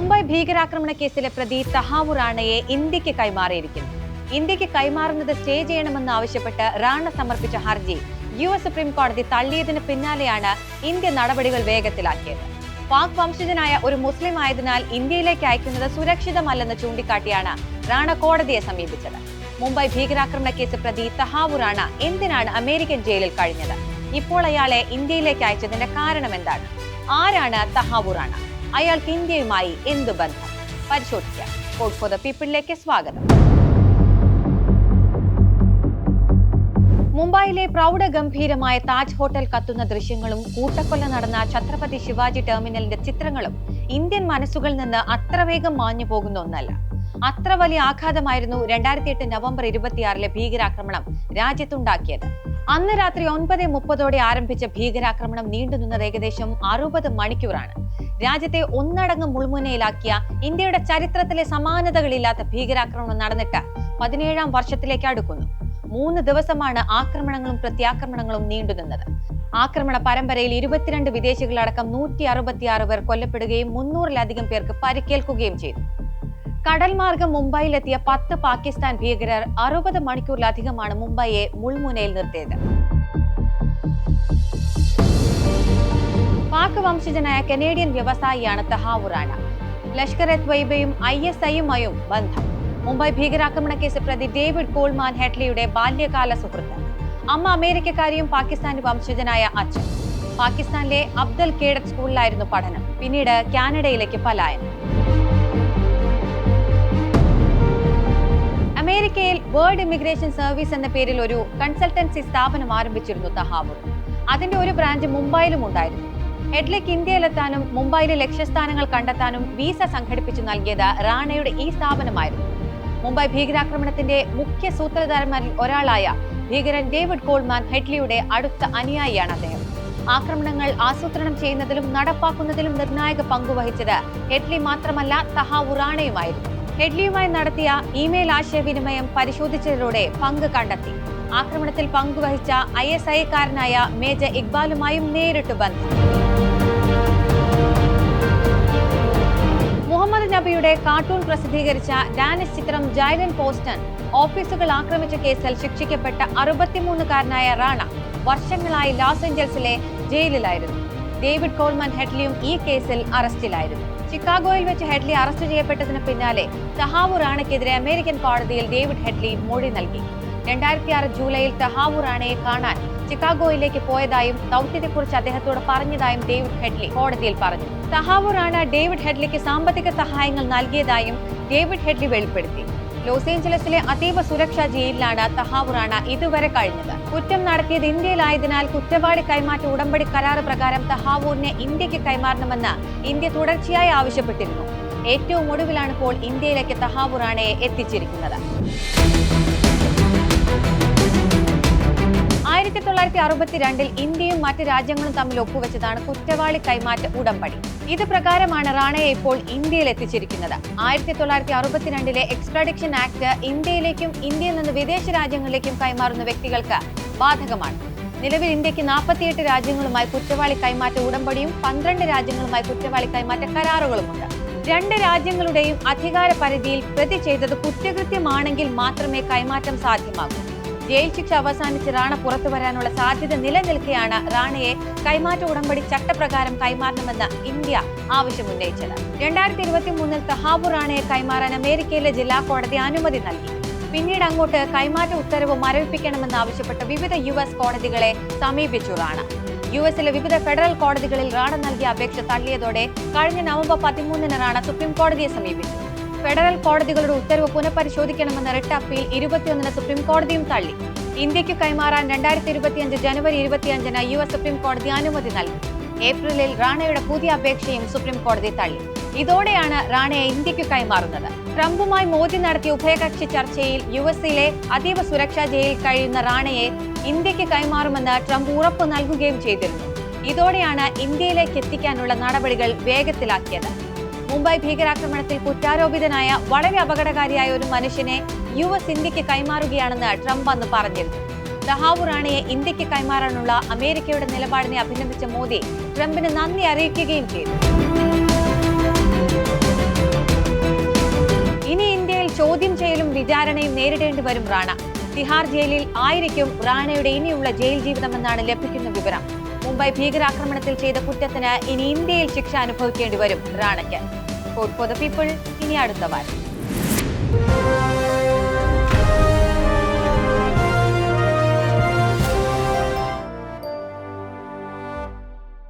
മുംബൈ ഭീകരാക്രമണ കേസിലെ പ്രതി തഹാവൂർ റാണയെ ഇന്ത്യക്ക് കൈമാറിയിരിക്കുന്നു. ഇന്ത്യക്ക് കൈമാറുന്നത് സ്റ്റേ ചെയ്യണമെന്ന് ആവശ്യപ്പെട്ട് റാണ സമർപ്പിച്ച ഹർജി US സുപ്രീം കോടതി തള്ളിയതിന് പിന്നാലെയാണ് ഇന്ത്യ നടപടികൾ വേഗത്തിലാക്കിയത്. പാക് വംശജനായ ഒരു മുസ്ലിം ആയതിനാൽ ഇന്ത്യയിലേക്ക് അയക്കുന്നത് സുരക്ഷിതമല്ലെന്ന് ചൂണ്ടിക്കാട്ടിയാണ് റാണ കോടതിയെ സമീപിച്ചത്. മുംബൈ ഭീകരാക്രമണ കേസ് പ്രതി തഹാവൂർ റാണ എന്തിനാണ് അമേരിക്കൻ ജയിലിൽ കഴിഞ്ഞത്? ഇപ്പോൾ അയാളെ ഇന്ത്യയിലേക്ക് അയച്ചതിന്റെ കാരണം എന്താണ്? ആരാണ് തഹാവൂർ റാണ? അയാൾക്ക് ഇന്ത്യയുമായി എന്തു ബന്ധം? പരിശോധിക്കാം. കോഡ് ഫോർ ദ പീപ്പിളിലേക്ക് സ്വാഗതം. മുംബൈയിലെ പ്രൗഢഗംഭീരമായ താജ് ഹോട്ടൽ കത്തുന്ന ദൃശ്യങ്ങളും കൂട്ടക്കൊല നടന്ന ഛത്രപതി ശിവാജി ടെർമിനലിന്റെ ചിത്രങ്ങളും ഇന്ത്യൻ മനസ്സുകളിൽ നിന്ന് അത്ര വേഗം മാഞ്ഞു പോകുന്ന ഒന്നല്ല. അത്ര വലിയ ആഘാതമായിരുന്നു 2008 നവംബർ 26 ഭീകരാക്രമണം രാജ്യത്തുണ്ടാക്കിയത്. അന്ന് രാത്രി 9:30 ആരംഭിച്ച ഭീകരാക്രമണം നീണ്ടുനിന്നത് ഏകദേശം 60 മണിക്കൂറാണ്. രാജ്യത്തെ ഒന്നടങ്കം മുൾമുനയിലാക്കിയ ഇന്ത്യയുടെ ചരിത്രത്തിലെ സമാനതകളില്ലാത്ത ഭീകരാക്രമണം നടന്നിട്ട് 17ാം വർഷത്തിലേക്ക് അടുക്കുന്നു. 3 ദിവസമാണ് ആക്രമണങ്ങളും പ്രത്യാക്രമണങ്ങളും നീണ്ടുനിന്നത്. ആക്രമണ പരമ്പരയിൽ 22 വിദേശികളടക്കം 166 പേർ കൊല്ലപ്പെടുകയും 300-ലധികം പേർക്ക് പരിക്കേൽക്കുകയും ചെയ്തു. കടൽ മാർഗം മുംബൈയിലെത്തിയ 10 പാകിസ്ഥാൻ ഭീകരർ 60 മണിക്കൂറിലധികമാണ് മുംബൈയെ മുൾമുനയിൽ നിർത്തിയത്. പാക് വംശജനായ കനേഡിയൻ വ്യവസായിയാണ് തഹാവൂർ റാണ. ലഷ്കർ-എ-ത്വയ്ബയും ISIയുമായും ബന്ധം. മുംബൈ ഭീകരാക്രമണ കേസ് പ്രതി ഡേവിഡ് കോൾമാൻ ഹെഡ്ലിയുടെ ബാല്യകാല സുഹൃത്ത്. അമ്മ അമേരിക്കക്കാരിയും പാകിസ്ഥാനി വംശജനായ അച്ഛൻ. പാകിസ്ഥാനിലെ അബ്ദൽ കേഡറ്റ് സ്കൂളിലായിരുന്നു പഠനം. പിന്നീട് കാനഡയിലേക്ക് പലായനം. അമേരിക്കയിൽ വേൾഡ് ഇമിഗ്രേഷൻ സർവീസ് എന്ന പേരിൽ ഒരു കൺസൾട്ടൻസി സ്ഥാപനം ആരംഭിച്ചിരുന്നു തഹാവൂർ. അതിന്റെ ഒരു ബ്രാഞ്ച് മുംബൈയിലും ഉണ്ടായിരുന്നു. ഹെഡ്ലിക്ക് ഇന്ത്യയിലെത്താനും മുംബൈയിലെ ലക്ഷ്യസ്ഥാനങ്ങൾ കണ്ടെത്താനും വീസ സംഘടിപ്പിച്ചു നൽകിയത് റാണയുടെ ഈ സ്ഥാപനമായിരുന്നു. മുംബൈ ഭീകരാക്രമണത്തിന്റെ മുഖ്യ സൂത്രധാരന്മാരിൽ ഒരാളായ ഭീകരൻ ഡേവിഡ് കോൾമാൻ ഹെഡ്ലിയുടെ അടുത്ത അനുയായിയാണ് അദ്ദേഹം. ആക്രമണങ്ങൾ ആസൂത്രണം ചെയ്യുന്നതിലും നടപ്പാക്കുന്നതിലും നിർണായക പങ്കുവഹിച്ചത് ഹെഡ്ലി മാത്രമല്ല, തഹാവൂർ റാണയുമായിരുന്നു. ഹെഡ്ലിയുമായി നടത്തിയ ഇമെയിൽ ആശയവിനിമയം പരിശോധിച്ചതിലൂടെ പങ്ക് കണ്ടെത്തി. ആക്രമണത്തിൽ പങ്കുവഹിച്ച ISIക്കാരനായ മേജർ ഇക്ബാലുമായും നേരിട്ട് ബന്ധം. മുഹമ്മദ് നബിയുടെ കാർട്ടൂൺ പ്രസിദ്ധീകരിച്ച ഡാനിഷ് ചിത്രം ജൈലൻ പോസ്റ്റൺ ഓഫീസുകൾ ആക്രമിച്ച കേസിൽ ശിക്ഷിക്കപ്പെട്ട 63-കാരനായ റാണ വർഷങ്ങളായി ലോസ് ഏഞ്ചൽസിലെ ജയിലിലായിരുന്നു. ഡേവിഡ് കോൾമാൻ ഹെഡ്ലിയും ഈ കേസിൽ അറസ്റ്റിലായിരുന്നു. ചിക്കാഗോയിൽ വെച്ച് ഹെഡ്ലി അറസ്റ്റ് ചെയ്യപ്പെട്ടതിന് പിന്നാലെ തഹാവൂർ റാണയ്ക്കെതിരെ അമേരിക്കൻ കോടതിയിൽ ഡേവിഡ് ഹെഡ്ലി മൊഴി നൽകി. 2006 ജൂലൈയിൽ തഹാവൂർ റാണയെ കാണാൻ ചിക്കാഗോയിലേക്ക് പോയതായും ദൗത്യത്തെക്കുറിച്ച് അദ്ദേഹത്തോട് പറഞ്ഞതായും ഡേവിഡ് ഹെഡ്ലി കോടതിയിൽ പറഞ്ഞു. തഹാവൂർ റാണ ഡേവിഡ് ഹെഡ്ലിക്ക് സാമ്പത്തിക സഹായങ്ങൾ നൽകിയതായും ഡേവിഡ് ഹെഡ്ലി വെളിപ്പെടുത്തി. ലോസ് ഏഞ്ചലസിലെ അതീവ സുരക്ഷാ ജയിലിലാണ് തഹാവൂർ റാണ ഇതുവരെ കഴിഞ്ഞത്. കുറ്റം നടത്തിയത് ഇന്ത്യയിലായതിനാൽ കുറ്റവാളി കൈമാറ്റ ഉടമ്പടി കരാറ് പ്രകാരം തഹാവൂറിനെ ഇന്ത്യക്ക് കൈമാറണമെന്ന് ഇന്ത്യ തുടർച്ചയായി ആവശ്യപ്പെട്ടിരുന്നു. ഏറ്റവും ഒടുവിലാണ് ഇപ്പോൾ ഇന്ത്യയിലേക്ക് തഹാവൂർ റാണയെ എത്തിച്ചിരിക്കുന്നത്. 1962 ഇന്ത്യയും മറ്റ് രാജ്യങ്ങളും തമ്മിൽ ഒപ്പുവെച്ചതാണ് കുറ്റവാളി കൈമാറ്റ ഉടമ്പടി. ഇത് പ്രകാരമാണ് റാണയെ ഇപ്പോൾ ഇന്ത്യയിൽ എത്തിച്ചിരിക്കുന്നത്. 1962 എക്സ്ട്രാഡിക്ഷൻ ആക്ട് ഇന്ത്യയിലേക്കും ഇന്ത്യയിൽ നിന്ന് വിദേശ രാജ്യങ്ങളിലേക്കും കൈമാറുന്ന വ്യക്തികൾക്ക് ബാധകമാണ്. നിലവിൽ ഇന്ത്യക്ക് 48 രാജ്യങ്ങളുമായി കുറ്റവാളി കൈമാറ്റ ഉടമ്പടിയും 12 രാജ്യങ്ങളുമായി കുറ്റവാളി കൈമാറ്റ കരാറുകളുമുണ്ട്. 2 രാജ്യങ്ങളുടെയും അധികാര പരിധിയിൽ പ്രതി ചെയ്തത് കുറ്റകൃത്യമാണെങ്കിൽ മാത്രമേ കൈമാറ്റം സാധ്യമാകൂ. ജയിൽ ശിക്ഷ അവസാനിച്ച് റാണ പുറത്തു വരാനുള്ള സാധ്യത നിലനിൽക്കെയാണ് റാണയെ കൈമാറ്റ ഉടമ്പടി ചട്ടപ്രകാരം കൈമാറണമെന്ന് ഇന്ത്യ ആവശ്യമുന്നയിച്ചത്. 2023 തഹാവൂർ റാണയെ കൈമാറാൻ അമേരിക്കയിലെ ജില്ലാ കോടതി അനുമതി നൽകി. പിന്നീട് അങ്ങോട്ട് കൈമാറ്റ ഉത്തരവ് മരവിപ്പിക്കണമെന്ന് ആവശ്യപ്പെട്ട് വിവിധ US കോടതികളെ സമീപിച്ചു റാണ. US വിവിധ ഫെഡറൽ കോടതികളിൽ റാണ നൽകിയ അപേക്ഷ തള്ളിയതോടെ കഴിഞ്ഞ നവംബർ 13 റാണ സുപ്രീം കോടതിയെ സമീപിച്ചു. ഫെഡറൽ കോടതികളുടെ ഉത്തരവ് പുനഃപരിശോധിക്കണമെന്ന റിട്ട് അപ്പീൽ 21 സുപ്രീം കോടതിയും തള്ളി. ഇന്ത്യക്ക് കൈമാറാൻ 2025 ജനുവരി 25 US സുപ്രീം കോടതി അനുമതി നൽകി. ഏപ്രിലിൽ റാണയുടെ പുതിയ അപേക്ഷയും സുപ്രീം കോടതി തള്ളി. ഇതോടെയാണ് റാണയെ ഇന്ത്യക്ക് കൈമാറുന്നത്. ട്രംപുമായി മോദി നടത്തിയ ഉഭയകക്ഷി ചർച്ചയിൽ US അതീവ സുരക്ഷാ ജയിലിൽ കഴിയുന്ന റാണയെ ഇന്ത്യക്ക് കൈമാറുമെന്ന് ട്രംപ് ഉറപ്പ് നൽകുകയും ചെയ്തിരുന്നു. ഇതോടെയാണ് ഇന്ത്യയിലേക്ക് എത്തിക്കാനുള്ള നടപടികൾ വേഗത്തിലാക്കിയത്. മുംബൈ ഭീകരാക്രമണത്തിൽ കുറ്റാരോപിതനായ വളരെ അപകടകാരിയായ ഒരു മനുഷ്യനെ US ഇന്ത്യക്ക് കൈമാറുകയാണെന്ന് ട്രംപ് അന്ന് പറഞ്ഞിരുന്നു. തഹാവൂർ റാണയെ ഇന്ത്യക്ക് കൈമാറാനുള്ള അമേരിക്കയുടെ നിലപാടിനെ അഭിനന്ദിച്ച മോദി ട്രംപിന് നന്ദി അറിയിക്കുകയും ചെയ്തു. വിചാരണയും നേരിടേണ്ടി വരും റാണ. തിഹാർ ജയിലിൽ ആയിരിക്കും റാണയുടെ ഇനിയുള്ള ജയിൽ ജീവിതമെന്നാണ് ലഭിക്കുന്ന വിവരം. മുംബൈ ഭീകരാക്രമണത്തിൽ ചെയ്ത കുറ്റത്തിന് ഇനി ഇന്ത്യയിൽ ശിക്ഷ അനുഭവിക്കേണ്ടി വരും റാണയ്ക്ക്. ഫോർ ദ പീപ്പിൾ ഇനി അടുത്ത വാരം.